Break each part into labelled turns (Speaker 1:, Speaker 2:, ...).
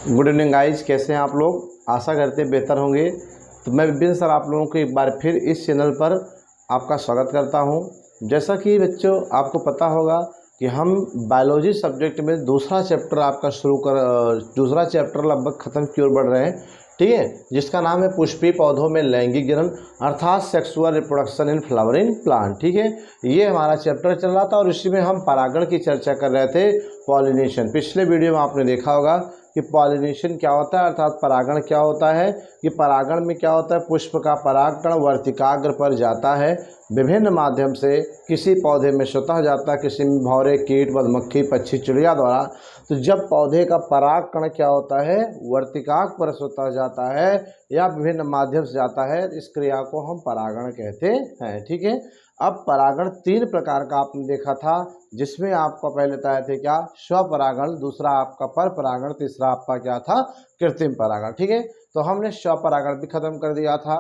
Speaker 1: Good evening guys, कैसे हैं आप लोग। आशा करते हैं बेहतर होंगे। तो मैं विपिन सर आप लोगों को एक बार फिर इस चैनल पर आपका स्वागत करता हूं। जैसा कि बच्चों आपको पता होगा कि हम बायोलॉजी सब्जेक्ट में दूसरा चैप्टर दूसरा चैप्टर लगभग ख़त्म की ओर बढ़ रहे हैं, ठीक है, जिसका नाम है पुष्पीय पौधों में लैंगिक जनन अर्थात sexual reproduction in flowering plant. ठीक है, ये हमारा चैप्टर चल रहा था और इसी में हम परागण की चर्चा कर रहे थे, पॉलिनेशन। पिछले वीडियो में आपने देखा होगा कि पॉलिनेशन क्या होता है अर्थात परागण क्या होता है। कि परागण में क्या होता है, पुष्प का परागकण वर्तिकाग्र पर जाता है विभिन्न माध्यम से, किसी पौधे में स्वतः जाता है, किसी में भौरे, कीट, मधुमक्खी, पक्षी, चिड़िया द्वारा। तो जब पौधे का परागकण क्या होता है, वर्तिकाग्र पर स्वतः जाता है या विभिन्न माध्यम से जाता है, इस क्रिया को हम परागण कहते हैं। ठीक है, अब परागण तीन प्रकार का आपने देखा था, जिसमें आपको पहले बताए थे क्या, स्वपरागण, दूसरा आपका पर परागण, तीसरा आपका क्या था, कृत्रिम परागण। ठीक है, तो हमने स्वपरागण भी खत्म कर दिया था।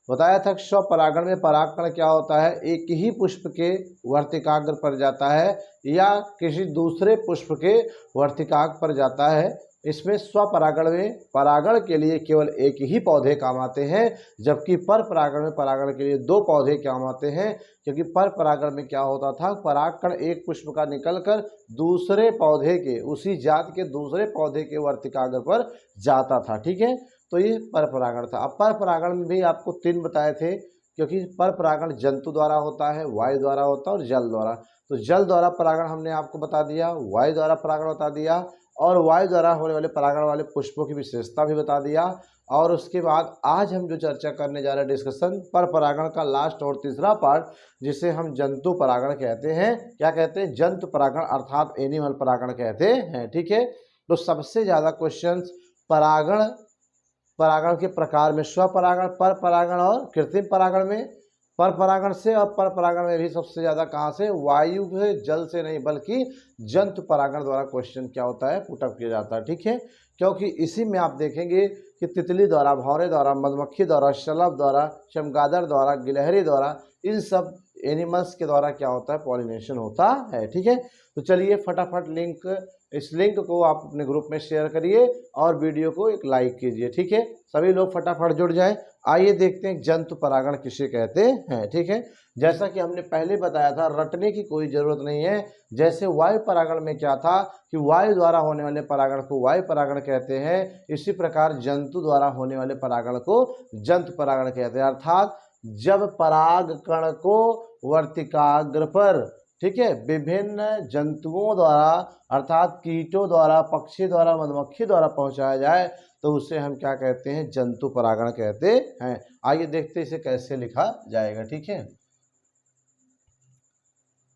Speaker 1: बताया था कि स्वपरागण में परागकण क्या होता है, एक ही पुष्प के वर्तिकाग्र पर जाता है या किसी दूसरे पुष्प के वर्तिकाग्र पर जाता है। इसमें स्वपरागण में परागण के लिए केवल एक ही पौधे काम आते हैं, जबकि पर परागण में परागण के लिए दो पौधे काम आते हैं। क्योंकि पर परागण में क्या होता था, परागकण एक पुष्प का निकलकर दूसरे पौधे के, उसी जात के दूसरे पौधे के वर्तिकाग्र पर जाता था। ठीक है, तो ये पर परागण था। अब पर परागण में भी आपको तीन बताए थे, क्योंकि पर परागण जंतु द्वारा होता है, वायु द्वारा होता है और जल द्वारा। तो जल द्वारा परागण हमने आपको बता दिया, वायु द्वारा परागण बता दिया और वायु द्वारा होने वाले परागण वाले पुष्पों की विशेषता भी बता दिया। और उसके बाद आज हम जो चर्चा करने जा रहे हैं, डिस्कशन पर परागण का लास्ट और तीसरा पार्ट, जिसे हम जंतु परागण कहते हैं। क्या कहते हैं, जंतु परागण अर्थात एनिमल परागण कहते हैं। ठीक है, तो सबसे ज़्यादा क्वेश्चंस परागण के प्रकार में स्वपरागण, पर परागण और कृत्रिम परागण में, पर परागण से और पर परागण में भी सबसे ज़्यादा कहाँ से, वायु से, जल से नहीं बल्कि जंतु परागण द्वारा क्वेश्चन क्या होता है, पुटअप किया जाता है। ठीक है, क्योंकि इसी में आप देखेंगे कि तितली द्वारा, भौरे द्वारा, मधुमक्खी द्वारा, शलभ द्वारा, चमगादड़ द्वारा, गिलहरी द्वारा, इन सब एनिमल्स के द्वारा क्या होता है, पॉलिनेशन होता है। ठीक है, तो चलिए फटाफट इस लिंक को आप अपने ग्रुप में शेयर करिए और वीडियो को एक लाइक कीजिए। ठीक है, सभी लोग फटाफट जुड़ जाएं। आइए देखते हैं जंतु परागण किसे कहते हैं। ठीक है, जैसा कि हमने पहले बताया था, रटने की कोई ज़रूरत नहीं है। जैसे वायु परागण में क्या था कि वायु द्वारा होने वाले परागण को वायु परागण कहते हैं, इसी प्रकार जंतु द्वारा होने वाले परागण को जंतु परागण कहते हैं। अर्थात जब परागकण को वर्तिकाग्र पर, ठीक है, विभिन्न जंतुओं द्वारा अर्थात कीटों द्वारा, पक्षी द्वारा, मधुमक्खी द्वारा पहुंचाया जाए तो उसे हम क्या कहते हैं, जंतु परागण कहते हैं। आइए देखते हैं इसे कैसे लिखा जाएगा। ठीक है,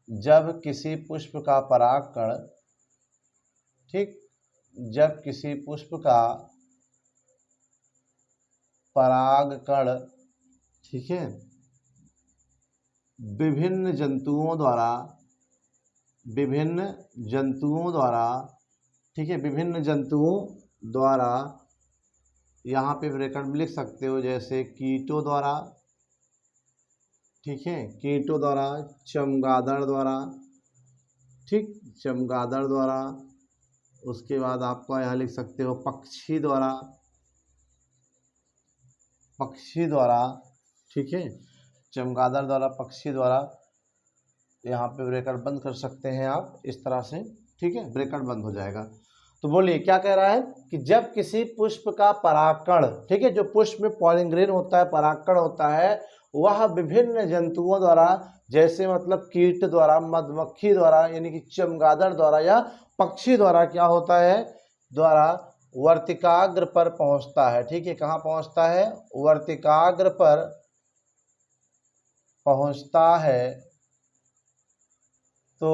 Speaker 1: जब किसी पुष्प का परागकण, ठीक, जब किसी पुष्प का परागकण, ठीक है, विभिन्न जंतुओं द्वारा, ठीक है, विभिन्न जंतुओं द्वारा, यहाँ पे ब्रैकेट में लिख सकते हो, जैसे कीटों द्वारा, ठीक है, कीटों द्वारा, चमगादड़ द्वारा, ठीक, चमगादड़ द्वारा, उसके बाद आपको यहाँ लिख सकते हो पक्षी द्वारा, ठीक है, चमगादड़ द्वारा, पक्षी द्वारा। यहाँ पे ब्रैकेट बंद कर सकते हैं आप इस तरह से, ठीक है, ब्रैकेट बंद हो जाएगा। तो बोलिए क्या कह रहा है कि जब किसी पुष्प का परागकण, ठीक है, जो पुष्प में पॉलिन ग्रेन होता है, परागकण होता है, वह विभिन्न जंतुओं द्वारा, जैसे मतलब कीट द्वारा, मधुमक्खी द्वारा, यानी कि चमगादड़ द्वारा या पक्षी द्वारा क्या होता है, द्वारा वर्तिकाग्र पर पहुंचता है। ठीक है, कहाँ पहुंचता है, वर्तिकाग्र पर पहुंचता है। तो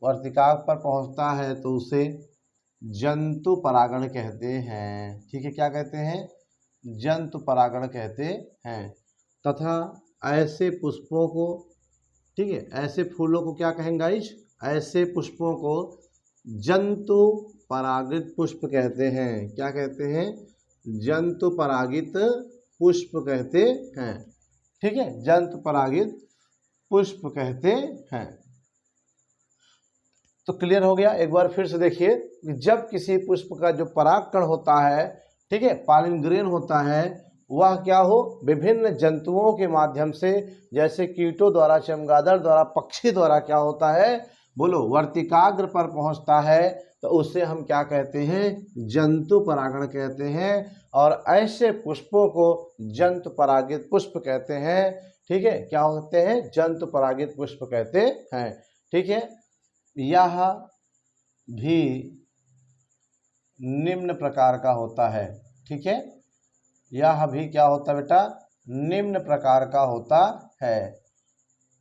Speaker 1: वर्तिकाग्र पर पहुंचता है तो उसे जंतु परागण कहते हैं। ठीक है, क्या कहते हैं, जंतु परागण कहते हैं। तथा ऐसे पुष्पों को, ठीक है, ऐसे फूलों को क्या कहेंगे गाइस, ऐसे पुष्पों को जंतु परागित पुष्प कहते हैं। क्या कहते हैं, जंतु परागित पुष्प कहते हैं। ठीक है, जंतु परागित पुष्प कहते हैं। तो क्लियर हो गया। एक बार फिर से देखिए कि जब किसी पुष्प का जो परागकण होता है, ठीक है, पॉलिन ग्रेन होता है, वह क्या हो, विभिन्न जंतुओं के माध्यम से, जैसे कीटों द्वारा, चमगादड़ द्वारा, पक्षी द्वारा क्या होता है, बोलो, वर्तिकाग्र पर पहुंचता है, तो उसे हम क्या कहते हैं, जंतु परागण कहते हैं। और ऐसे पुष्पों को जंतु परागित पुष्प कहते हैं। ठीक है, क्या होते हैं, जंतु परागित पुष्प कहते हैं। ठीक है, यह भी निम्न प्रकार का होता है। ठीक है, यह भी क्या होता है बेटा, निम्न प्रकार का होता है।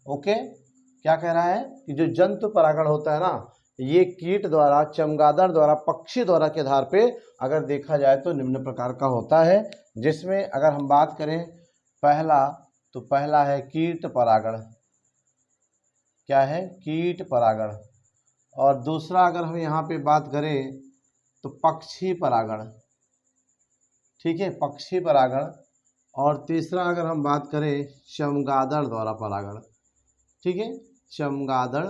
Speaker 1: ओके, क्या कह रहा है कि जो जंतु परागण होता है ना, ये कीट द्वारा, चमगादड़ द्वारा, पक्षी द्वारा के आधार पे अगर देखा जाए तो निम्न प्रकार का होता है। जिसमें अगर हम बात करें पहला, तो पहला है कीट परागण। क्या है, कीट परागण। और दूसरा अगर हम यहाँ पे बात करें तो पक्षी परागण। ठीक है, पक्षी परागण। और तीसरा अगर हम बात करें चमगादड़ द्वारा परागण। ठीक है, चमगादड़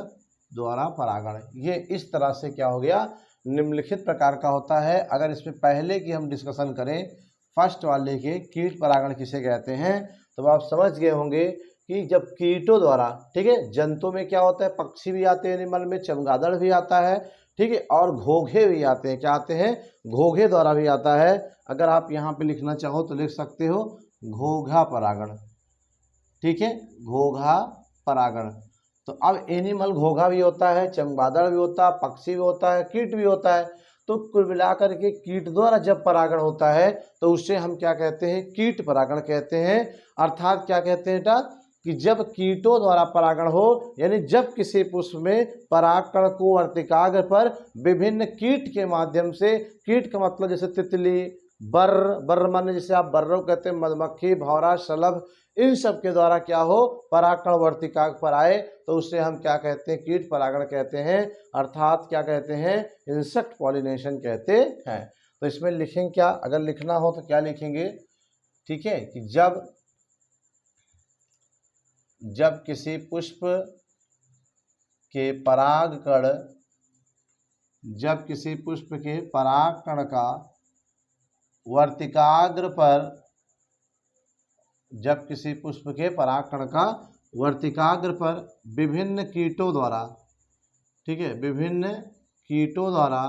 Speaker 1: द्वारा परागण। ये इस तरह से क्या हो गया, निम्नलिखित प्रकार का होता है। अगर इसमें पहले की हम डिस्कशन करें, फर्स्ट वाले के, कीट परागण किसे कहते हैं, तो आप समझ गए होंगे कि जब कीटों द्वारा, ठीक है, जंतु में क्या होता है, पक्षी भी आते हैं एनिमल में, चमगादड़ भी आता है, ठीक है, और घोघे भी आते हैं। क्या आते हैं, घोघे द्वारा भी आता है। अगर आप यहाँ पे लिखना चाहो तो लिख सकते हो घोघा परागण। ठीक है, घोघा परागण। तो अब एनिमल घोघा भी होता है, चमगादड़ भी होता है, पक्षी भी होता है, कीट भी होता है। तो कुल मिलाकर के कीट द्वारा जब परागण होता है तो उसे हम क्या कहते हैं, कीट परागण कहते हैं। अर्थात क्या कहते हैं बेटा, कि जब कीटों द्वारा परागण हो, यानी जब किसी पुष्प में परागकण को वर्तिकाग्र पर विभिन्न कीट के माध्यम से, कीट का मतलब जैसे तितली, बर्र माने जैसे आप बर्रों कहते हैं, मधुमक्खी, भौरा, शलभ, इन सब के द्वारा क्या हो, परागकण वर्तिकाग्र पर आए, तो उसे हम क्या कहते हैं, कीट परागण कहते हैं। अर्थात क्या कहते हैं, इंसेक्ट पॉलिनेशन कहते हैं। तो इसमें लिखेंगे क्या, अगर लिखना हो तो क्या लिखेंगे, ठीक है, कि जब किसी पुष्प के परागकण, जब किसी पुष्प के परागकण का वर्तिकाग्र पर, जब किसी पुष्प के परागकण का वर्तिकाग्र पर विभिन्न कीटों द्वारा, ठीक है, विभिन्न कीटों द्वारा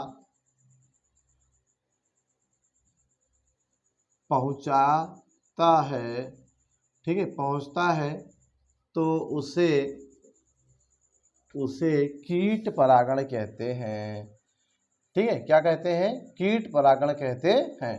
Speaker 1: पहुंचाता है, ठीक है, पहुंचता है, तो उसे कीट परागण कहते हैं। ठीक है, क्या कहते हैं, कीट परागण कहते हैं।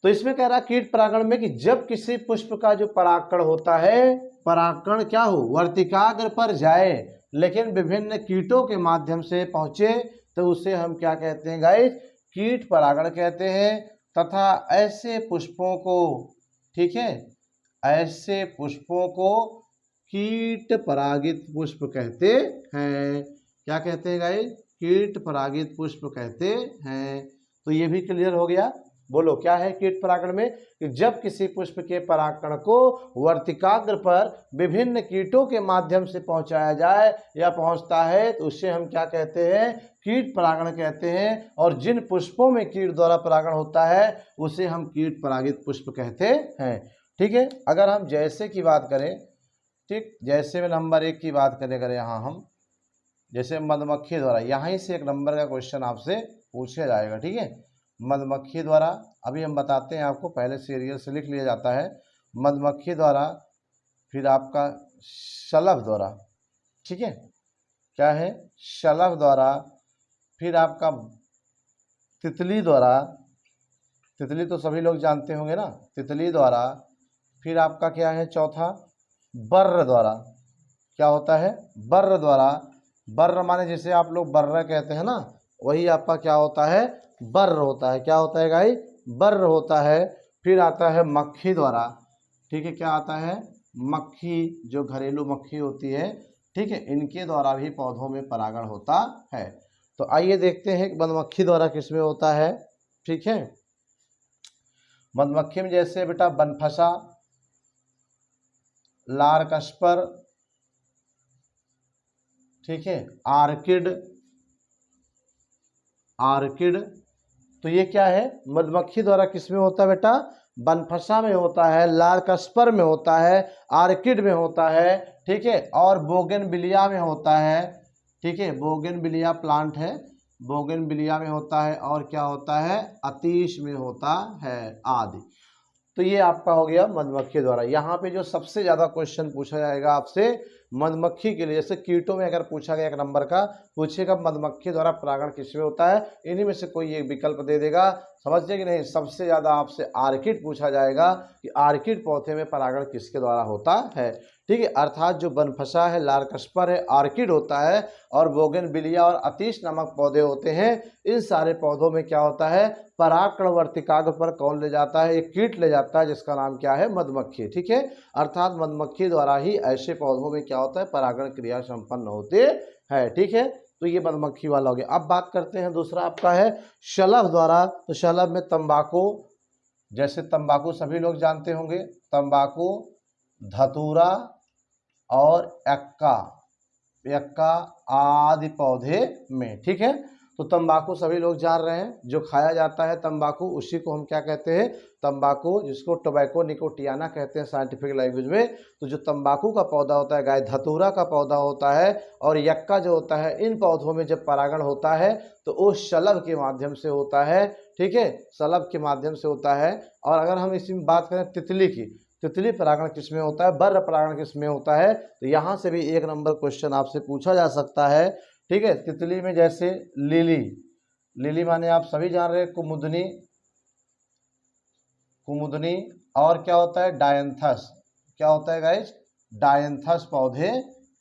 Speaker 1: तो इसमें कह रहा है कीट परागण में कि जब किसी पुष्प का जो परागकण होता है, परागकण क्या हो, वर्तिकाग्र पर जाए, लेकिन विभिन्न कीटों के माध्यम से पहुंचे, तो उसे हम क्या कहते हैं गाइस, कीट परागण कहते हैं। तथा ऐसे पुष्पों को, ठीक है, ऐसे पुष्पों को कीट परागित पुष्प कहते हैं। क्या कहते हैं गाइस, कीट परागित पुष्प कहते हैं। तो ये भी क्लियर हो गया। बोलो क्या है कीट परागण में, कि जब किसी पुष्प के परागकण को वर्तिकाग्र पर विभिन्न कीटों के माध्यम से पहुंचाया जाए या पहुंचता है, तो उससे हम क्या कहते हैं, कीट परागण कहते हैं। और जिन पुष्पों में कीट द्वारा परागण होता है उसे हम कीट परागित पुष्प कहते हैं। ठीक है, अगर हम जैसे की बात करें, ठीक, जैसे में नंबर 1 की बात करें, अगर यहाँ हम जैसे मधुमक्खी द्वारा, यहाँ से एक नंबर का क्वेश्चन आपसे पूछा जाएगा। ठीक है, मधुमक्खी द्वारा, अभी हम बताते हैं आपको, पहले सीरियल से लिख लिया जाता है, मधुमक्खी द्वारा, फिर आपका शलभ द्वारा, ठीक है, क्या है, शलभ द्वारा, फिर आपका तितली द्वारा, तितली तो सभी लोग जानते होंगे ना, तितली द्वारा, फिर आपका क्या है चौथा, बर्र द्वारा। क्या होता है, बर्र द्वारा। बर्र माने जिसे आप लोग बर्र कहते हैं ना, वही आपका क्या होता है, बर्र होता है। क्या होता है गाइस, बर्र होता है। फिर आता है मक्खी द्वारा। ठीक है, क्या आता है, मक्खी, जो घरेलू मक्खी होती है, ठीक है, इनके द्वारा भी पौधों में परागण होता है। तो आइए देखते हैं कि मधुमक्खी द्वारा किसमें होता है। ठीक है, मधुमक्खी में जैसे बेटा बनफसा, लार्कस्पर, ठीक है, आर्किड, आर्किड। तो ये क्या है, मधुमक्खी द्वारा किस में होता है बेटा, बनफसा में होता है, लार्कस्पर में होता है, आर्किड में होता है, ठीक है, और बोगनविलिया में होता है, ठीक है, बोगनविलिया प्लांट है, बोगनविलिया में होता है, और क्या होता है, अतीश में होता है आदि। तो ये आपका हो गया मधुमक्खी द्वारा। यहाँ पे जो सबसे ज़्यादा क्वेश्चन पूछा जाएगा आपसे मधुमक्खी के लिए, जैसे कीटों में अगर पूछा गया 1 नंबर का, पूछेगा मधुमक्खी द्वारा परागण किसमें होता है, इन्हीं में से कोई एक विकल्प दे देगा। समझिए कि नहीं, सबसे ज़्यादा आपसे आर्किड पूछा जाएगा कि आर्किड पौधे में परागण किसके द्वारा होता है, ठीक है, अर्थात जो बनफसा है, लार्कस्पर है, आर्किड होता है, और बोगनविलिया और अतीश नामक पौधे होते हैं। इन सारे पौधों में क्या होता है, परागकण वर्तिकाग्र पर कौन ले जाता है, एक कीट ले जाता है जिसका नाम क्या है, मधुमक्खी, ठीक है, अर्थात मधुमक्खी द्वारा ही ऐसे पौधों में क्या होता है, परागण क्रिया संपन्न होते हैं, ठीक है। तो ये मधुमक्खी वाला हो गया। अब बात करते हैं दूसरा आपका है शलभ द्वारा। तो शलभ में तंबाकू, जैसे तंबाकू सभी लोग जानते होंगे, तंबाकू, धतूरा और एक्का आदि पौधे में, ठीक है। तो तंबाकू सभी लोग जान रहे हैं, जो खाया जाता है तंबाकू उसी को हम क्या कहते हैं, तंबाकू, जिसको टोबैको निकोटियाना कहते हैं साइंटिफिक लैंग्वेज में। तो जो तंबाकू का पौधा होता है, गाय धतूरा का पौधा होता है, और यक्का जो होता है, इन पौधों में जब परागण होता है तो वो शलभ के माध्यम से होता है, ठीक है, शलभ के माध्यम से होता है। और अगर हम इसी में बात करें तितली की, तितली परागण किसमें होता है, बर परागण किसमें होता है, तो यहाँ से भी 1 नंबर क्वेश्चन आपसे पूछा जा सकता है, ठीक है। तितली में जैसे लिली, लिली माने आप सभी जान रहे हैं कुमुदनी, कुमुदनी, और क्या होता है, डायंथस, क्या होता है गाइस, डायंथस पौधे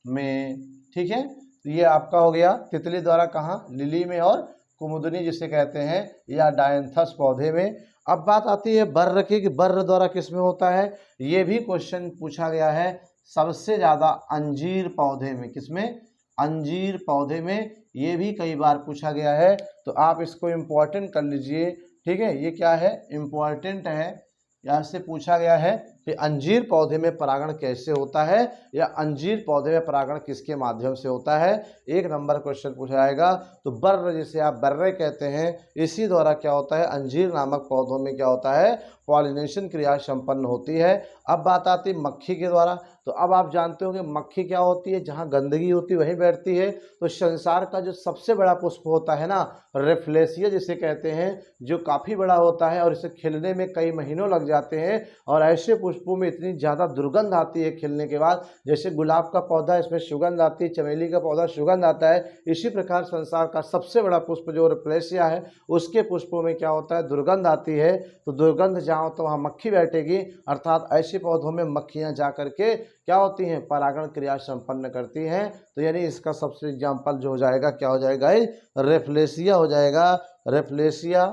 Speaker 1: में, ठीक है। तो ये आपका हो गया तितली द्वारा कहाँ, लिली में और कुमुदनी जिसे कहते हैं, या डायंथस पौधे में। अब बात आती है बर्र की, कि बर्र द्वारा किस में होता है, ये भी क्वेश्चन पूछा गया है सबसे ज़्यादा अंजीर पौधे में, किसमें, अंजीर पौधे में, ये भी कई बार पूछा गया है। तो आप इसको इम्पोर्टेंट कर लीजिए, ठीक है, ये क्या है, इम्पोर्टेंट है। यहाँ से पूछा गया है कि अंजीर पौधे में परागण कैसे होता है, या अंजीर पौधे में परागण किसके माध्यम से होता है, 1 नंबर क्वेश्चन पूछा जाएगा। तो बर्र, जिसे आप बर्रे कहते हैं, इसी द्वारा क्या होता है, अंजीर नामक पौधों में क्या होता है, पॉलिनेशन क्रिया संपन्न होती है। अब बात आती है मक्खी के द्वारा। तो अब आप जानते हो कि मक्खी क्या होती है, जहाँ गंदगी होती है वहीं बैठती है। तो संसार का जो सबसे बड़ा पुष्प होता है ना, रेफ्लेसिया जिसे कहते हैं, जो काफ़ी बड़ा होता है और इसे खिलने में कई महीनों लग जाते हैं, और ऐसे पुष्पों में इतनी ज़्यादा दुर्गंध आती है खिलने के बाद, जैसे गुलाब का पौधा इसमें सुगंध आती है, चमेली का पौधा सुगंध आता है, इसी प्रकार संसार का सबसे बड़ा पुष्प जो रेफ्लेसिया है, उसके पुष्पों में क्या होता है, दुर्गंध आती है। तो दुर्गंध जहाँ तो वहाँ मक्खी बैठेगी, अर्थात ऐसे पौधों में मक्खियाँ जा करके क्या होती हैं, परागण क्रिया संपन्न करती हैं। तो यानी इसका सबसे एग्जाम्पल जो हो जाएगा, क्या हो जाएगा, रेफ्लेसिया हो जाएगा। रेफ्लेसिया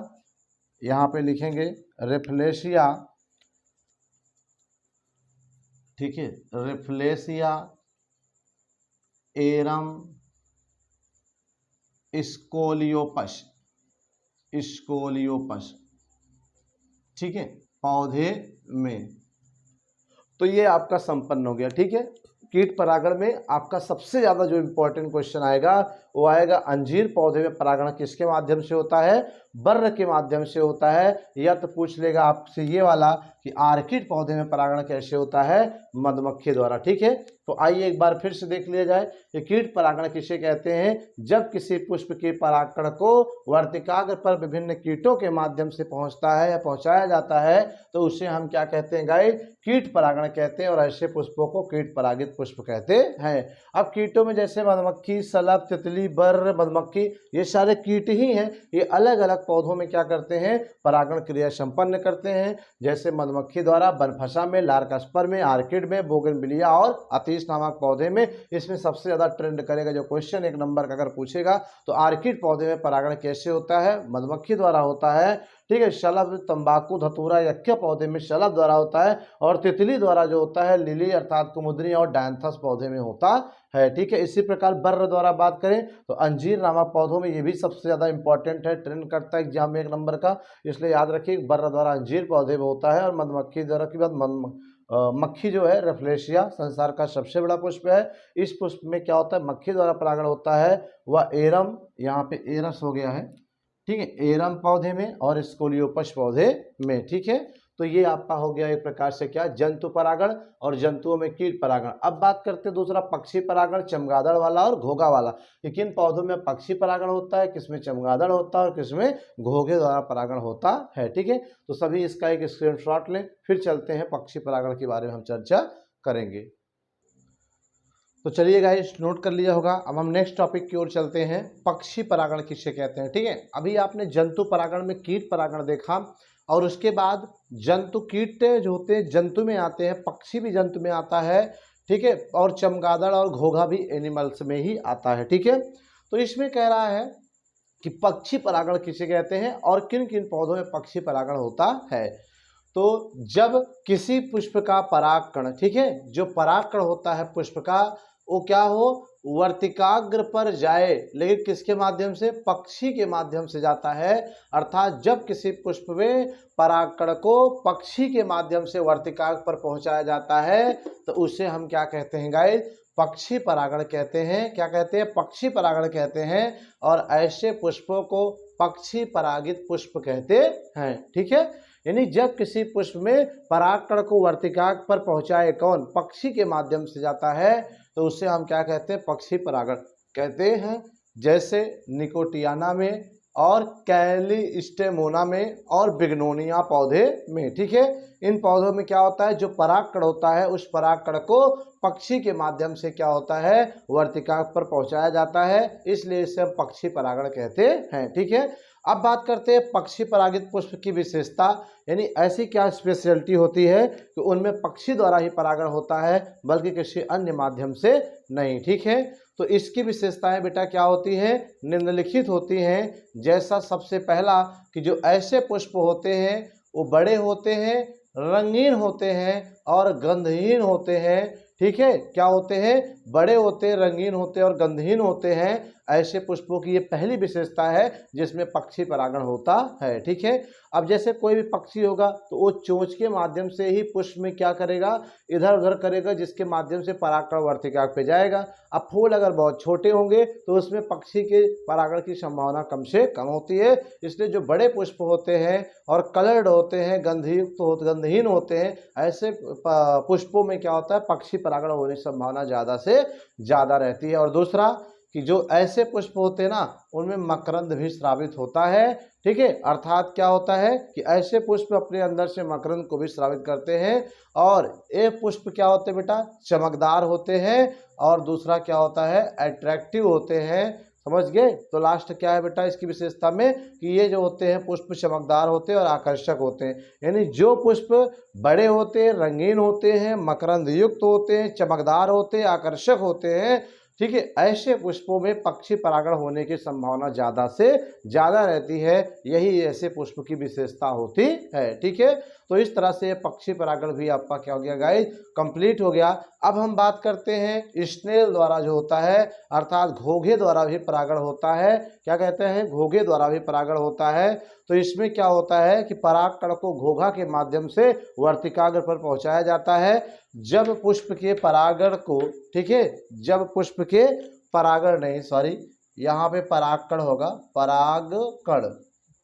Speaker 1: यहाँ पे लिखेंगे, रेफ्लेसिया, ठीक है, रेफ्लेसिया एरम स्कोलियोपस, स्कोलियोपस, ठीक है, पौधे में। तो ये आपका संपन्न हो गया, ठीक है। कीट परागण में आपका सबसे ज़्यादा जो इम्पोर्टेंट क्वेश्चन आएगा वो आएगा अंजीर पौधे में परागण किसके माध्यम से होता है, बर्र के माध्यम से होता है। या तो पूछ लेगा आपसे ये वाला कि आर्किड पौधे में परागण कैसे होता है, मधुमक्खी द्वारा, ठीक है। तो आइए एक बार फिर से देख लिया जाए कि कीट परागण किसे कहते हैं, जब किसी पुष्प के परागकण को वर्तिकाग्र पर विभिन्न कीटों के माध्यम से पहुंचता है या पहुंचाया जाता है तो उसे हम क्या कहते हैं गाइस, कीट परागण कहते हैं, और ऐसे पुष्पों को कीट परागित पुष्प कहते हैं। अब कीटों में जैसे मधुमक्खी, शलभ, तितली, बर्र, मधुमक्खी, ये सारे कीट ही हैं। ये अलग अलग पौधों में क्या करते हैं, परागण क्रिया संपन्न करते हैं। जैसे मधुमक्खी द्वारा बनफसा में, लार्कस्पर में, आर्किड में, बोगनविलिया और अतीश नामक पौधे में। इसमें सबसे ज़्यादा ट्रेंड करेगा जो क्वेश्चन 1 नंबर का अगर पूछेगा तो आर्किड पौधे में परागण कैसे होता है, मधुमक्खी द्वारा होता है, ठीक है। शलभ, तंबाकू, धतूरा, यक्का पौधे में शलभ द्वारा होता है, और तितली द्वारा जो होता है लिली अर्थात कुमुदनी और डायंथस पौधे में होता है, ठीक है। इसी प्रकार बर्र द्वारा बात करें तो अंजीर नामक पौधों में, ये भी सबसे ज़्यादा इंपॉर्टेंट है, ट्रेंड करता है एग्जाम में 1 नंबर का, इसलिए याद रखिए बर्र द्वारा अंजीर पौधे में होता है। और मधुमक्खी द्वारा की बात, मक्खी जो है रेफ्लेसिया संसार का सबसे बड़ा पुष्प है। इस पुष्प में क्या होता है, मक्खी द्वारा परागण होता है, वह एरम, यहाँ पे एरस हो गया है, ठीक है, एरम पौधे में और स्कोलियोपस पौधे में। ठीक है, तो ये आपका हो गया एक प्रकार से क्या, जंतु परागण और जंतुओं में कीट परागण। अब बात करते हैं दूसरा पक्षी परागण, चमगादड़ वाला और घोघा वाला। कि किन पौधों में पक्षी परागण होता है, किसमें चमगादड़ होता है और किसमें घोघे द्वारा परागण होता है। ठीक है, तो सभी इसका एक स्क्रीनशॉट लें, फिर चलते हैं पक्षी परागण के बारे में हम चर्चा करेंगे। तो चलिए गाइस, नोट कर लिया होगा। अब हम नेक्स्ट टॉपिक की ओर चलते हैं, पक्षी परागण किसे कहते हैं। ठीक है, अभी आपने जंतु परागण में कीट परागण देखा और उसके बाद जंतु, कीट जो होते हैं जंतु में आते हैं, पक्षी भी जंतु में आता है। ठीक है, और चमगादड़ और घोघा भी एनिमल्स में ही आता है। ठीक है, तो इसमें कह रहा है कि पक्षी परागण किसे कहते हैं और किन किन पौधों में पक्षी परागण होता है। तो जब किसी पुष्प का परागकण, ठीक है, जो परागकण होता है पुष्प का, वो क्या हो, वर्तिकाग्र पर जाए, लेकिन किसके माध्यम से, पक्षी के माध्यम से जाता है। अर्थात जब किसी पुष्प में परागकण को पक्षी के माध्यम से वर्तिकाग्र पर पहुंचाया जाता है तो उसे हम क्या कहते हैं गाइस, पक्षी परागण कहते हैं। क्या कहते हैं, पक्षी परागण कहते हैं। और ऐसे पुष्पों को पक्षी परागित पुष्प कहते हैं। ठीक है, यानी जब किसी पुष्प में परागकण को वर्तिकाग्र पर पहुंचाए कौन, पक्षी के माध्यम से जाता है, तो उससे हम क्या कहते हैं, पक्षी परागण कहते हैं। जैसे निकोटियाना में और कैलिस्टेमोना में और बिग्नोनिया पौधे में। ठीक है, इन पौधों में क्या होता है, जो परागकण होता है उस परागकण को पक्षी के माध्यम से क्या होता है, वर्तिकाग्र पर पहुंचाया जाता है, इसलिए इसे हम पक्षी परागण कहते हैं। ठीक है, अब बात करते हैं पक्षी परागित पुष्प की विशेषता, यानी ऐसी क्या स्पेशलिटी होती है कि उनमें पक्षी द्वारा ही परागण होता है, बल्कि किसी अन्य माध्यम से नहीं। ठीक है, तो इसकी विशेषताएं बेटा क्या होती हैं, निम्नलिखित होती हैं। जैसा सबसे पहला कि जो ऐसे पुष्प होते हैं वो बड़े होते हैं, रंगीन होते हैं और गंधहीन होते हैं। ठीक है, क्या होते हैं, बड़े होते हैं, रंगीन होते हैं और गंधहीन होते हैं। ऐसे पुष्पों की ये पहली विशेषता है जिसमें पक्षी परागण होता है। ठीक है, अब जैसे कोई भी पक्षी होगा तो वो चोंच के माध्यम से ही पुष्प में क्या करेगा, इधर उधर करेगा, जिसके माध्यम से परागकण वर्तिकाग्र पे जाएगा। अब फूल अगर बहुत छोटे होंगे तो उसमें पक्षी के परागण की संभावना कम से कम होती है। इसलिए जो बड़े पुष्प होते हैं और कलर्ड होते हैं, गंधहीन होते हैं, ऐसे पुष्पों में क्या होता है, पक्षी परागण होने की संभावना ज़्यादा से ज़्यादा रहती है। और दूसरा कि जो ऐसे पुष्प होते हैं ना, उनमें मकरंद भी स्रावित होता है। ठीक है, अर्थात क्या होता है कि ऐसे पुष्प अपने अंदर से मकरंद को भी स्रावित करते हैं। और ये पुष्प क्या होते हैं बेटा, चमकदार होते हैं। और दूसरा क्या होता है, अट्रैक्टिव होते हैं। समझ गए, तो लास्ट क्या है बेटा इसकी विशेषता में कि ये जो होते हैं पुष्प चमकदार होते हैं और आकर्षक होते हैं। यानी जो पुष्प बड़े होते हैं, रंगीन होते हैं, मकरंद युक्त होते हैं, चमकदार होते हैं, आकर्षक होते हैं, ठीक है, ऐसे पुष्पों में पक्षी परागण होने की संभावना ज़्यादा से ज़्यादा रहती है। यही ऐसे पुष्प की विशेषता होती है। ठीक है, तो इस तरह से पक्षी परागण भी आपका क्या हो गया गाइस, कंप्लीट हो गया। अब हम बात करते हैं स्नेल द्वारा जो होता है, अर्थात घोघे द्वारा भी परागण होता है। क्या कहते हैं, घोघे द्वारा भी परागण होता है। तो इसमें क्या होता है कि परागकण को घोघा के माध्यम से वर्तिकाग्र पर पहुंचाया जाता है। जब पुष्प के परागण को, ठीक है, जब पुष्प के परागण नहीं, सॉरी, यहाँ पे परागकण होगा, परागकण।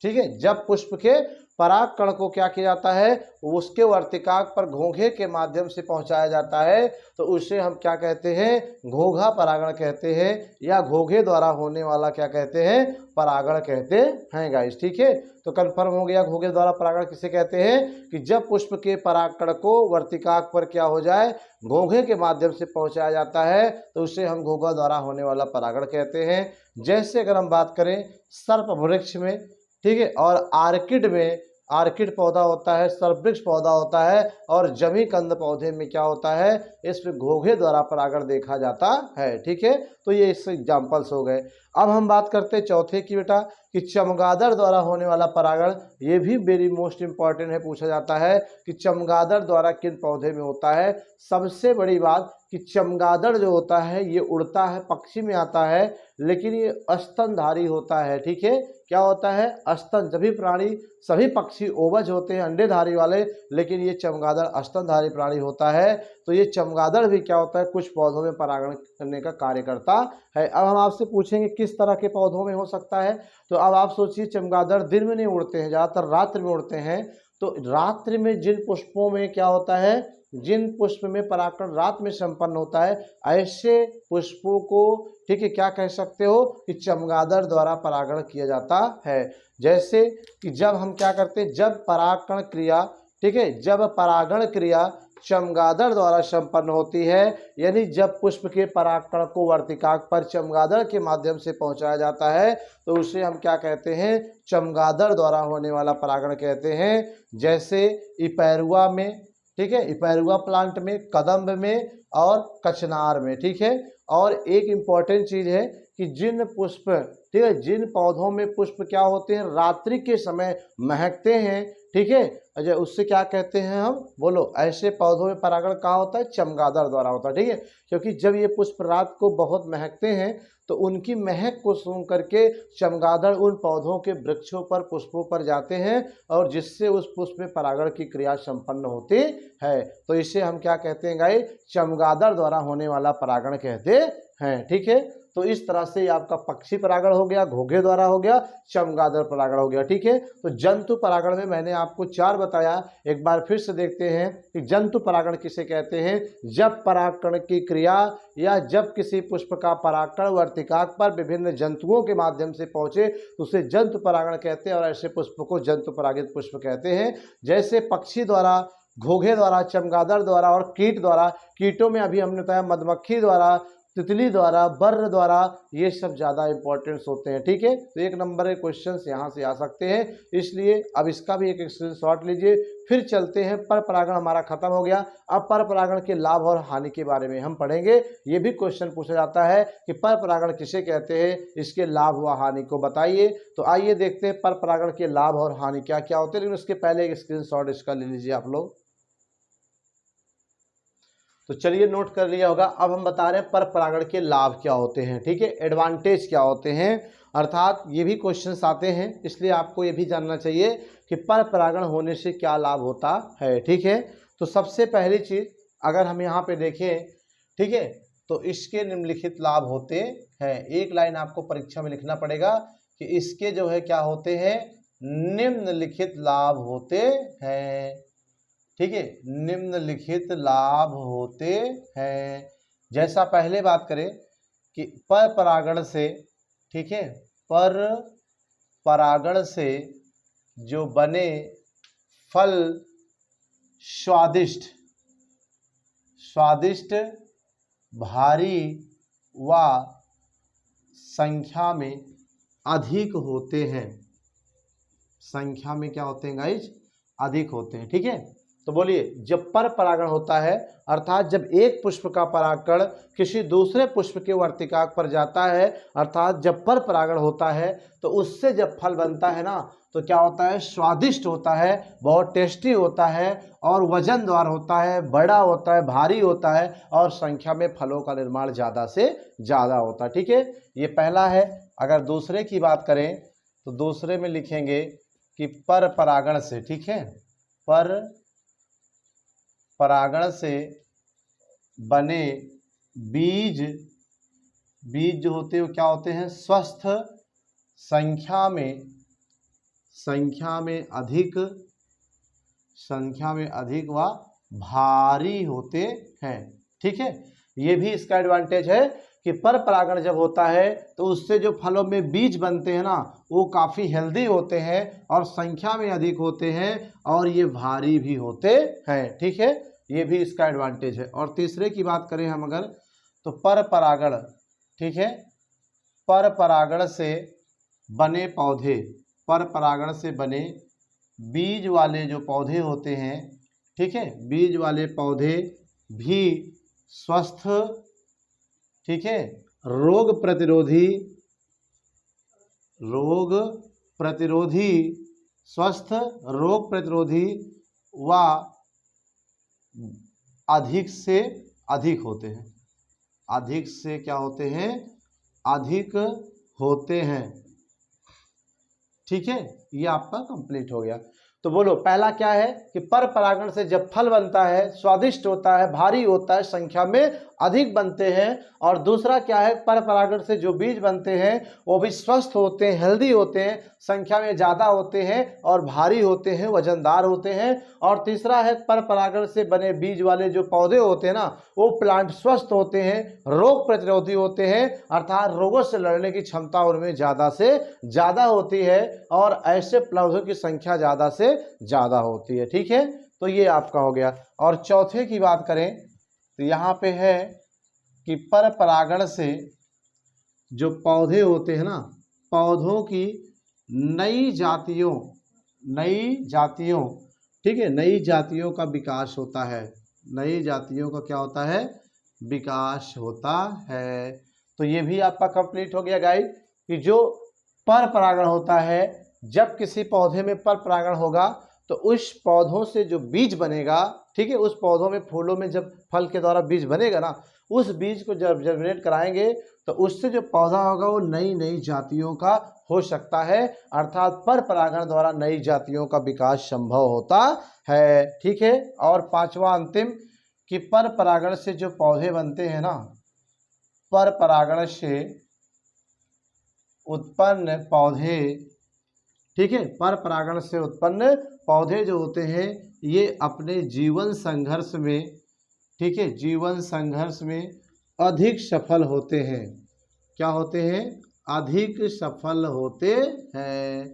Speaker 1: ठीक है, जब पुष्प के परागकण को क्या किया जाता है, उसके वर्तिकाग्र पर घोंघे के माध्यम से पहुंचाया जाता है, तो उसे हम क्या कहते हैं, घोघा परागण कहते हैं, या घोघे द्वारा होने वाला क्या कहते हैं, परागण कहते हैं गाइस। ठीक है, तो कंफर्म हो गया घोघे द्वारा परागण किसे कहते हैं कि जब पुष्प के परागकण को वर्तिकाग्र पर क्या हो जाए, घोंघे के माध्यम से पहुंचाया जाता है, तो उसे हम घोघा द्वारा होने वाला परागण कहते हैं। जैसे अगर हम बात करें सर्प वृक्ष में, ठीक है, और आर्किड में, आर्किड पौधा होता है, सर्पवृक्ष पौधा होता है, और जमी कंद पौधे में क्या होता है, इसमें घोघे द्वारा परागण देखा जाता है। ठीक है, तो ये इससे एग्जाम्पल्स हो गए। अब हम बात करते हैं चौथे की बेटा कि चमगादड़ द्वारा होने वाला परागण, ये भी वेरी मोस्ट इंपॉर्टेंट है, पूछा जाता है कि चमगादड़ द्वारा किन पौधे में होता है। सबसे बड़ी बात कि चमगादड़ जो होता है ये उड़ता है, पक्षी में आता है, लेकिन ये स्तनधारी होता है। ठीक है, क्या होता है, स्तन, सभी प्राणी, सभी पक्षी ओवज होते हैं, अंडेधारी वाले, लेकिन ये चमगादड़ स्तनधारी प्राणी होता है। तो ये चमगादड़ भी क्या होता है, कुछ पौधों में परागण करने का कार्य करता है। अब हम आपसे पूछेंगे किस तरह के पौधों में हो सकता है, तो अब आप सोचिए चमगादड़ दिन में नहीं उड़ते हैं, ज़्यादातर रात्रि में उड़ते हैं। तो रात्रि में जिन पुष्पों में क्या होता है, जिन पुष्प में परागण रात में संपन्न होता है, ऐसे पुष्पों को ठीक है क्या कह सकते हो कि चमगादड़ द्वारा परागण किया जाता है। जैसे कि जब हम क्या करते हैं, जब परागण क्रिया ठीक है, जब परागण क्रिया चमगादड़ द्वारा संपन्न होती है, यानी जब पुष्प के परागकण को वर्तिकाग्र पर चमगादड़ के माध्यम से पहुंचाया जाता है, तो उसे हम क्या कहते हैं, चमगादड़ द्वारा होने वाला परागण कहते हैं। जैसे इपैरुआ में ठीक है, इपैरुआ प्लांट में, कदम्ब में और कचनार में ठीक है। और एक इम्पॉर्टेंट चीज़ है कि जिन पुष्प ठीक है, जिन पौधों में पुष्प क्या होते हैं, रात्रि के समय महकते हैं ठीक है, अच्छा उससे क्या कहते हैं हम, बोलो। ऐसे पौधों में परागण कहाँ होता है, चमगादड़ द्वारा होता है ठीक है। क्योंकि जब ये पुष्प रात को बहुत महकते हैं तो उनकी महक को सूंघ करके चमगादड़ उन पौधों के वृक्षों पर, पुष्पों पर जाते हैं और जिससे उस पुष्प में परागण की क्रिया संपन्न होती है। तो इसे हम क्या कहते हैं गाइस, चमगादड़ द्वारा होने वाला परागण कहते हैं ठीक है। तो इस तरह से आपका पक्षी परागण हो गया, घोंघे द्वारा हो गया, चमगादड़ परागण हो गया ठीक है। तो जंतु परागण में मैंने आपको 4 बताया, एक बार फिर से देखते हैं कि जंतु परागण किसे कहते हैं। जब परागण की क्रिया या जब किसी पुष्प का परागण वर्तिकाग्र पर विभिन्न जंतुओं के माध्यम से पहुंचे तो उसे जंतु परागण कहते हैं और ऐसे पुष्प को जंतु परागित पुष्प कहते हैं। जैसे पक्षी द्वारा, घोंघे द्वारा, चमगादड़ द्वारा और कीट द्वारा, कीटों में अभी हमने बताया मधुमक्खी द्वारा, तितली द्वारा, बर्र द्वारा, ये सब ज़्यादा इंपॉर्टेंस होते हैं ठीक है। तो 1 नंबर के क्वेश्चंस यहाँ से आ सकते हैं, इसलिए अब इसका भी एक स्क्रीनशॉट लीजिए। फिर चलते हैं, पर परागण हमारा खत्म हो गया। अब पर परागण के लाभ और हानि के बारे में हम पढ़ेंगे। ये भी क्वेश्चन पूछा जाता है कि पर परागण किसे कहते हैं, इसके लाभ व हानि को बताइए। तो आइए देखते हैं पर परागण के लाभ और हानि क्या क्या होते हैं, लेकिन उसके पहले एक स्क्रीनशॉट इसका ले लीजिए आप लोग। तो चलिए नोट कर लिया होगा। अब हम बता रहे हैं पर परागण के लाभ क्या होते हैं ठीक है, एडवांटेज क्या होते हैं। अर्थात ये भी क्वेश्चंस आते हैं, इसलिए आपको ये भी जानना चाहिए कि पर परागण होने से क्या लाभ होता है ठीक है। तो सबसे पहली चीज़ अगर हम यहाँ पे देखें ठीक है, तो इसके निम्नलिखित लाभ होते हैं। एक लाइन आपको परीक्षा में लिखना पड़ेगा कि इसके जो है क्या होते हैं, निम्नलिखित लाभ होते हैं ठीक है, निम्नलिखित लाभ होते हैं। जैसा पहले बात करें कि पर परागण से ठीक है, पर परागण से जो बने फल स्वादिष्ट, स्वादिष्ट, भारी व संख्या में अधिक होते हैं। संख्या में क्या होते हैं गाइज, अधिक होते हैं ठीक है। तो बोलिए, जब पर परागण होता है अर्थात जब एक पुष्प का परागण किसी दूसरे पुष्प के वर्तिकाग्र पर जाता है, अर्थात जब पर परागण होता है तो उससे जब फल बनता है ना, तो क्या होता है, स्वादिष्ट होता है, बहुत टेस्टी होता है और वजनदार होता है, बड़ा होता है, भारी होता है और संख्या में फलों का निर्माण ज़्यादा से ज़्यादा होता है ठीक है। ये पहला है। अगर दूसरे की बात करें तो दूसरे में लिखेंगे कि पर परागण से ठीक है, पर परागण से बने बीज, बीज जो होते हैं वो क्या होते हैं, स्वस्थ, संख्या में अधिक व भारी होते हैं ठीक है। ये भी इसका एडवांटेज है कि पर परागण जब होता है तो उससे जो फलों में बीज बनते हैं ना, वो काफ़ी हेल्दी होते हैं और संख्या में अधिक होते हैं और ये भारी भी होते हैं ठीक है। ये भी इसका एडवांटेज है। और तीसरे की बात करें हम अगर, तो पर परागण ठीक है, पर परागण से बने पौधे, पर परागण से बने बीज वाले जो पौधे होते हैं ठीक है, बीज वाले पौधे भी स्वस्थ ठीक है, रोग प्रतिरोधी, स्वस्थ, रोग प्रतिरोधी व अधिक से अधिक होते हैं। अधिक से क्या होते हैं, अधिक होते हैं ठीक है। ये आपका कंप्लीट हो गया। तो बोलो पहला क्या है कि पर परागण से जब फल बनता है स्वादिष्ट होता है, भारी होता है, संख्या में अधिक बनते हैं। और दूसरा क्या है, पर परागण से जो बीज बनते हैं वो भी स्वस्थ होते हैं, हेल्दी होते हैं, संख्या में ज़्यादा होते हैं और भारी होते हैं, वजनदार होते हैं। और तीसरा है पर परागण से बने बीज वाले जो पौधे होते हैं ना वो प्लांट स्वस्थ होते हैं, रोग प्रतिरोधी होते हैं, अर्थात रोगों से लड़ने की क्षमता उनमें ज़्यादा से ज़्यादा होती है और ऐसे पौधों की संख्या ज़्यादा से ज़्यादा होती है। ठीक है, तो ये आपका हो गया। और चौथे की बात करें तो यहाँ पे है कि पर परागण से जो पौधे होते हैं ना, पौधों की नई जातियों, ठीक है, नई जातियों का विकास होता है। नई जातियों का क्या होता है, विकास होता है। तो ये भी आपका कंप्लीट हो गया गाइस कि जो पर परागण होता है, जब किसी पौधे में पर परागण होगा तो उस पौधों से जो बीज बनेगा, ठीक है, उस पौधों में फूलों में जब फल के द्वारा बीज बनेगा ना, उस बीज को जब जर्मिनेट कराएंगे तो उससे जो पौधा होगा वो नई नई जातियों का हो सकता है, अर्थात पर परागण द्वारा नई जातियों का विकास संभव होता है। ठीक है, और पांचवा अंतिम कि पर परागण से जो पौधे बनते हैं ना, पर परागण से उत्पन्न पौधे, ठीक है, पर परागण से उत्पन्न पौधे जो होते हैं ये अपने जीवन संघर्ष में, ठीक है, जीवन संघर्ष में अधिक सफल होते हैं। क्या होते हैं, अधिक सफल होते हैं।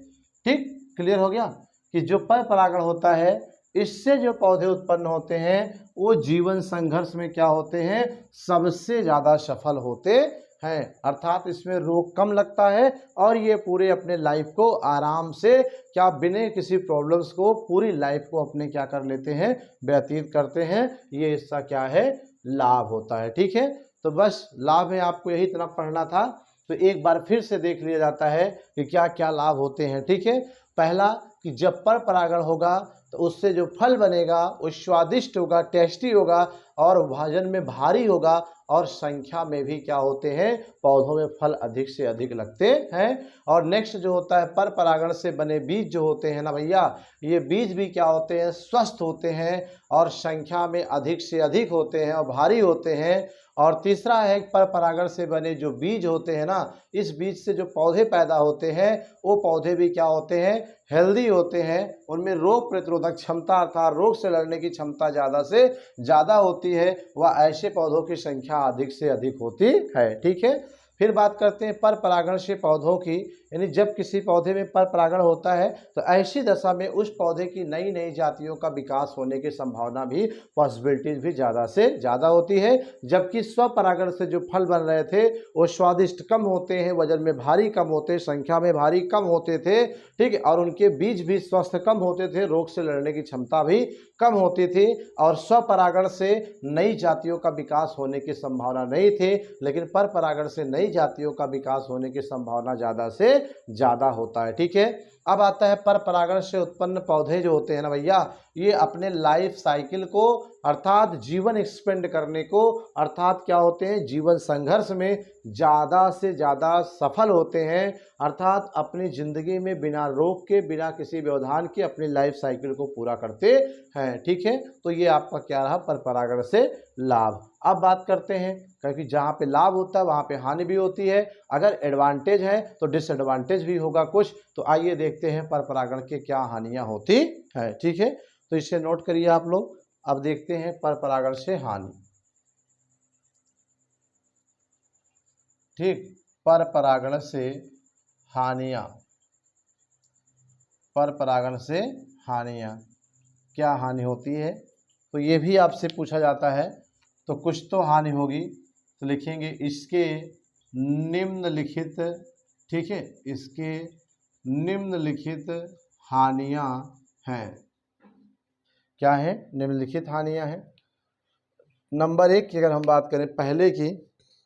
Speaker 1: ठीक, क्लियर हो गया कि जो पर परागण होता है इससे जो पौधे उत्पन्न होते हैं वो जीवन संघर्ष में क्या होते हैं, सबसे ज़्यादा सफल होते हैं, अर्थात इसमें रोग कम लगता है और ये पूरे अपने लाइफ को आराम से क्या बिना किसी प्रॉब्लम्स को पूरी लाइफ को अपने क्या कर लेते हैं, व्यतीत करते हैं। ये इसका क्या है, लाभ होता है। ठीक है, तो बस लाभ है, आपको यही इतना पढ़ना था। तो एक बार फिर से देख लिया जाता है कि क्या क्या लाभ होते हैं। ठीक है, पहला कि जब पर परागण होगा तो उससे जो फल बनेगा वो स्वादिष्ट होगा, टेस्टी होगा और भोजन में भारी होगा और संख्या में भी क्या होते हैं, पौधों में फल अधिक से अधिक लगते हैं। और नेक्स्ट जो होता है पर परागण से बने बीज जो होते हैं ना भैया, ये बीज भी क्या होते हैं, स्वस्थ होते हैं और संख्या में अधिक से अधिक होते हैं और भारी होते हैं। और तीसरा है पर परागण से बने जो बीज होते हैं ना, इस बीज से जो पौधे पैदा होते हैं वो पौधे भी क्या होते हैं, हेल्दी होते हैं, उनमें रोग प्रतिरोधक क्षमता अर्थात रोग से लड़ने की क्षमता ज़्यादा से ज़्यादा होती है, वह ऐसे पौधों की संख्या अधिक से अधिक होती है। ठीक है, फिर बात करते हैं पर परागण से पौधों की, यानी जब किसी पौधे में पर परागण होता है तो ऐसी दशा में उस पौधे की नई नई जातियों का विकास होने की संभावना भी, पॉसिबिलिटीज भी ज़्यादा से ज़्यादा होती है। जबकि स्वपरागण से जो फल बन रहे थे वो स्वादिष्ट कम होते हैं, वजन में भारी कम होते, संख्या में भारी कम होते थे, ठीक है, और उनके बीज भी स्वस्थ कम होते थे, रोग से लड़ने की क्षमता भी कम होती थी। और स्वपरागण से नई जातियों का विकास होने की संभावना नहीं थी, लेकिन पर परागण से नई जातियों का विकास होने की संभावना ज़्यादा से ज़्यादा होता है। ठीक है, अब आता है पर परागण से उत्पन्न पौधे जो होते हैं ना भैया, ये अपने लाइफ साइकिल को अर्थात जीवन एक्सपेंड करने को, अर्थात क्या होते हैं, जीवन संघर्ष में ज़्यादा से ज़्यादा सफल होते हैं, अर्थात अपनी ज़िंदगी में बिना रोग के, बिना किसी व्यवधान के अपनी लाइफ साइकिल को पूरा करते हैं। ठीक है, तो ये आपका क्या रहा, पर परागण से लाभ। अब बात करते हैं, क्योंकि जहाँ पे लाभ होता है वहाँ पे हानि भी होती है, अगर एडवांटेज है तो डिसएडवांटेज भी होगा कुछ। तो आइए देखते हैं पर परागण के क्या हानियाँ होती है। ठीक है, तो इसे नोट करिए आप लोग। अब देखते हैं पर परागण से हानि। ठीक, पर परागण से हानियाँ, पर परागण से हानियाँ क्या हानि होती है, तो ये भी आपसे पूछा जाता है। तो कुछ तो हानि होगी, तो लिखेंगे इसके निम्नलिखित, ठीक है, इसके निम्नलिखित हानियाँ हैं। क्या है, निम्नलिखित हानियाँ हैं। नंबर 1 की अगर हम बात करें पहले की,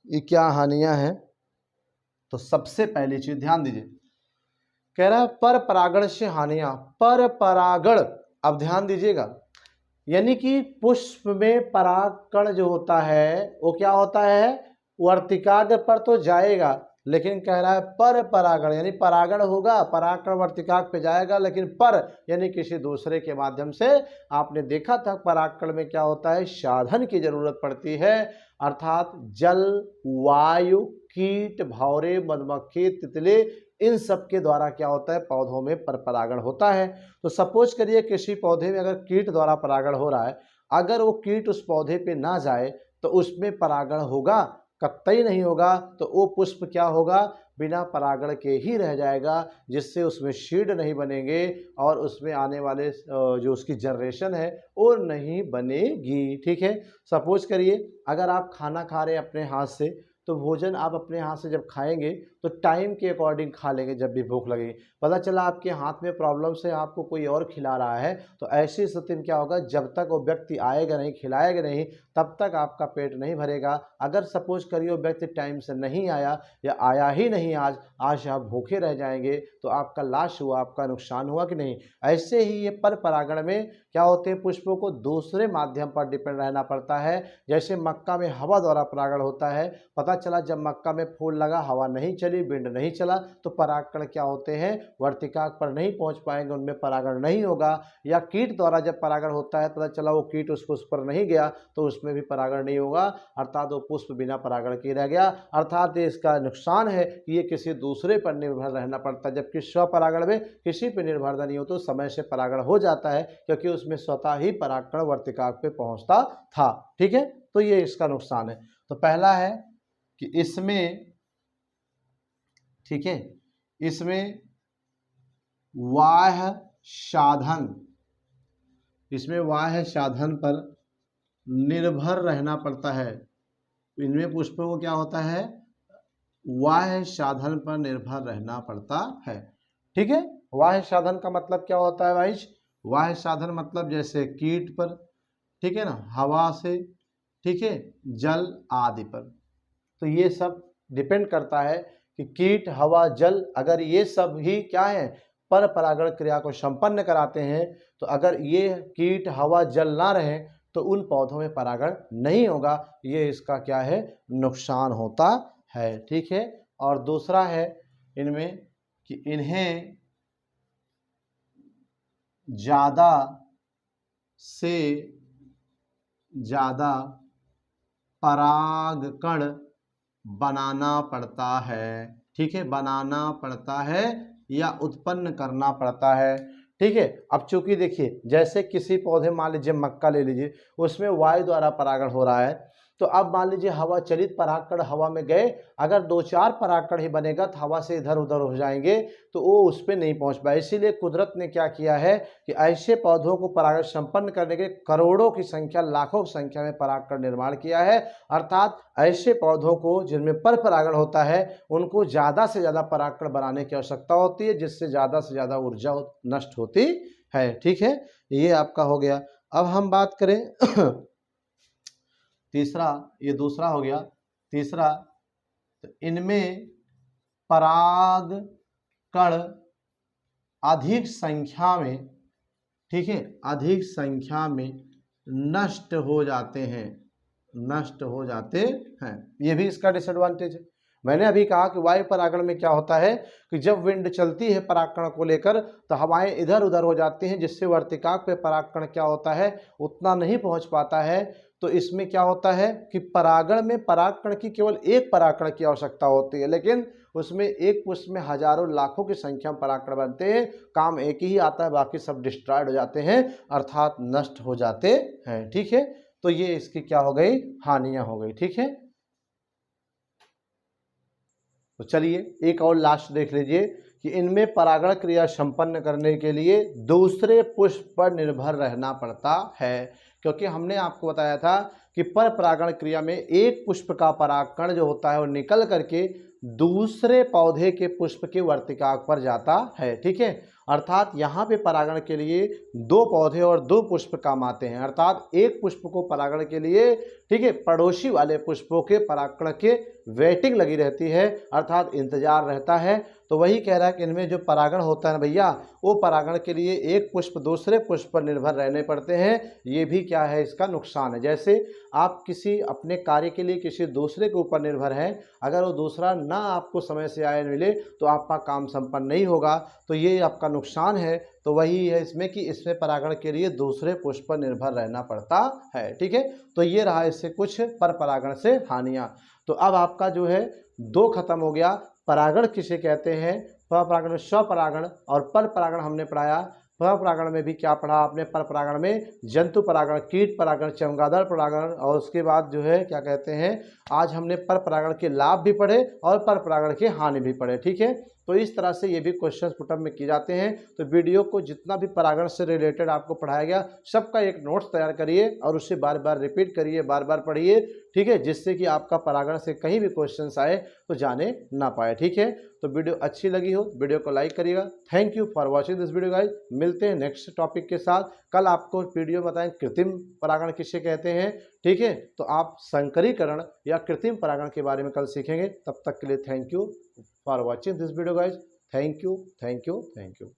Speaker 1: ये क्या हानियाँ हैं, तो सबसे पहली चीज ध्यान दीजिए, कह रहा है पर परागण से हानियाँ। पर परागण, अब ध्यान दीजिएगा, यानी कि पुष्प में परागकण जो होता है वो क्या होता है, वर्तिकाग्र पर तो जाएगा लेकिन कह रहा है पर परागण, यानी परागण होगा, परागण वर्तिकाक पे जाएगा, लेकिन पर यानी किसी दूसरे के माध्यम से। आपने देखा था परागण में क्या होता है, साधन की जरूरत पड़ती है, अर्थात जल, वायु, कीट, भौरे, मधुमक्खी, तितली, इन सब के द्वारा क्या होता है, पौधों में पर परागण होता है। तो सपोज करिए किसी पौधे में अगर कीट द्वारा परागण हो रहा है, अगर वो कीट उस पौधे पे ना जाए तो उसमें परागण होगा, कतई नहीं होगा। तो वो पुष्प क्या होगा, बिना परागण के ही रह जाएगा, जिससे उसमें सीड नहीं बनेंगे और उसमें आने वाले जो उसकी जनरेशन है वो नहीं बनेगी। ठीक है, सपोज करिए अगर आप खाना खा रहे हैं अपने हाथ से, तो भोजन आप अपने हाथ से जब खाएंगे तो टाइम के अकॉर्डिंग खा लेंगे, जब भी भूख लगेगी। पता चला आपके हाथ में प्रॉब्लम से आपको कोई और खिला रहा है, तो ऐसी स्थिति में क्या होगा, जब तक वो व्यक्ति आएगा नहीं, खिलाएगा नहीं, तब तक आपका पेट नहीं भरेगा। अगर सपोज करिए वो व्यक्ति टाइम से नहीं आया या आया ही नहीं, आज आप भूखे रह जाएंगे, तो आपका लॉस हुआ, आपका नुकसान हुआ कि नहीं। ऐसे ही ये पर परागण में क्या होते हैं, पुष्पों को दूसरे माध्यम पर डिपेंड रहना पड़ता है। जैसे मक्का में हवा द्वारा परागण होता है, पता चला जब मक्का में फूल लगा, हवा नहीं चली, विंड नहीं चला, तो परागण क्या होते हैं, वर्तिकाक पर नहीं पहुंच पाएंगे, उनमें परागण नहीं होगा। या कीट द्वारा जब परागण होता है, पता चला वो कीट उस पुष्प पर नहीं गया, तो उसमें भी परागण नहीं होगा, अर्थात वो पुष्प बिना परागण के रह गया। अर्थात ये इसका नुकसान है कि ये किसी दूसरे पर निर्भर रहना पड़ता है, जबकि स्वपरागण में किसी पर निर्भरता नहीं हो, तो समय से परागण हो जाता है, क्योंकि उसमें स्वतः ही परागण वर्तिकाक पे पहुंचता था। ठीक है, तो ये इसका नुकसान है। तो पहला है कि इसमें, ठीक है, इसमें बाह्य साधन, इसमें बाह्य साधन पर निर्भर रहना पड़ता है। इनमें पुष्पों को क्या होता है, बाह्य साधन पर निर्भर रहना पड़ता है। ठीक है, बाह्य साधन का मतलब क्या होता है भाई, बाह्य साधन मतलब जैसे कीट पर, ठीक है ना, हवा से, ठीक है, जल आदि पर। तो ये सब डिपेंड करता है कि कीट, हवा, जल, अगर ये सब ही क्या है, पर परागण क्रिया को संपन्न कराते हैं, तो अगर ये कीट, हवा, जल ना रहे तो उन पौधों में परागण नहीं होगा। ये इसका क्या है, नुकसान होता है। ठीक है, और दूसरा है इनमें कि इन्हें ज़्यादा से ज़्यादा परागकण बनाना पड़ता है। ठीक है, बनाना पड़ता है या उत्पन्न करना पड़ता है। ठीक है, अब चूंकि देखिए जैसे किसी पौधे, मान लीजिए मक्का ले लीजिए, उसमें वायु द्वारा परागण हो रहा है, तो अब मान लीजिए हवा चलित परागकण हवा में गए, अगर 2-4 परागकण ही बनेगा तो हवा से इधर उधर हो जाएंगे, तो वो उस पर नहीं पहुंच पाए। इसीलिए कुदरत ने क्या किया है कि ऐसे पौधों को परागण संपन्न करने के करोड़ों की संख्या, लाखों की संख्या में परागकण निर्माण किया है। अर्थात ऐसे पौधों को जिनमें पर परागण होता है, उनको ज़्यादा से ज़्यादा परागकण बनाने की आवश्यकता होती है, जिससे ज़्यादा से ज़्यादा ऊर्जा नष्ट होती है। ठीक है, ये आपका हो गया। अब हम बात करें तीसरा, ये दूसरा हो गया। तीसरा, तो इनमें परागकण अधिक संख्या में, ठीक है, अधिक संख्या में नष्ट हो जाते हैं, नष्ट हो जाते हैं। ये भी इसका डिसएडवांटेज है। मैंने अभी कहा कि वायु परागण में क्या होता है कि जब विंड चलती है परागकण को लेकर, तो हवाएं इधर उधर हो जाती हैं, जिससे वर्तिकाक पे परागकण क्या होता है, उतना नहीं पहुंच पाता है। तो इसमें क्या होता है कि परागण में परागकण की केवल एक परागकण की आवश्यकता होती है, लेकिन उसमें एक पुष्प में हजारों लाखों की संख्या में परागकण बनते हैं, काम एक ही आता है, बाकी सब डिस्ट्रॉयड हो जाते हैं, अर्थात नष्ट हो जाते हैं। ठीक है, तो ये इसकी क्या हो गई, हानियां हो गई। ठीक है, तो चलिए एक और लास्ट देख लीजिए कि इनमें परागण क्रिया संपन्न करने के लिए दूसरे पुष्प पर निर्भर रहना पड़ता है, क्योंकि हमने आपको बताया था कि पर परागण क्रिया में एक पुष्प का परागकण जो होता है वो निकल करके दूसरे पौधे के पुष्प के वर्तिकाक पर जाता है। ठीक है, अर्थात यहाँ पे परागण के लिए 2 पौधे और 2 पुष्प काम आते हैं, अर्थात एक पुष्प को परागण के लिए, ठीक है, पड़ोसी वाले पुष्पों के परागकण के वेटिंग लगी रहती है, अर्थात इंतजार रहता है। तो वही कह रहा है कि इनमें जो परागण होता है ना भैया, वो परागण के लिए एक पुष्प दूसरे पुष्प पर निर्भर रहने पड़ते हैं। ये भी क्या है, इसका नुकसान है। जैसे आप किसी अपने कार्य के लिए किसी दूसरे के ऊपर निर्भर हैं, अगर वो दूसरा ना आपको समय से आए मिले तो आपका काम संपन्न नहीं होगा, तो ये आपका नुकसान है। तो वही है इसमें कि इसमें परागण के लिए दूसरे पुष्प पर निर्भर रहना पड़ता है। ठीक है, तो ये रहा इससे कुछ पर परागण से हानियाँ। तो अब आपका जो है 2 खत्म हो गया। परागण किसे कहते हैं, स्वपरागण, स्वपरागण और पर परागण हमने पढ़ाया। पर परागण में भी क्या पढ़ा आपने, पर परागण में जंतु परागण, कीट परागण, चमगादड़ परागण, और उसके बाद जो है क्या कहते हैं, आज हमने पर परागण के लाभ भी पढ़े और पर परागण के हानि भी पढ़े। ठीक है, तो इस तरह से ये भी क्वेश्चन पुटअप में किए जाते हैं। तो वीडियो को जितना भी परागण से रिलेटेड आपको पढ़ाया गया सबका एक नोट्स तैयार करिए और उसे बार बार रिपीट करिए, बार बार पढ़िए। ठीक है, जिससे कि आपका परागण से कहीं भी क्वेश्चन आए तो जाने ना पाए। ठीक है, तो वीडियो अच्छी लगी हो वीडियो को लाइक करिएगा। Thank you for watching this video guys. मिलते हैं नेक्स्ट टॉपिक के साथ। कल आपको वीडियो बताएं कृत्रिम परागण किसे कहते हैं। ठीक है, तो आप संकरीकरण या कृत्रिम परागण के बारे में कल सीखेंगे। तब तक के लिए thank you for watching this video guys. Thank you, thank you, thank you.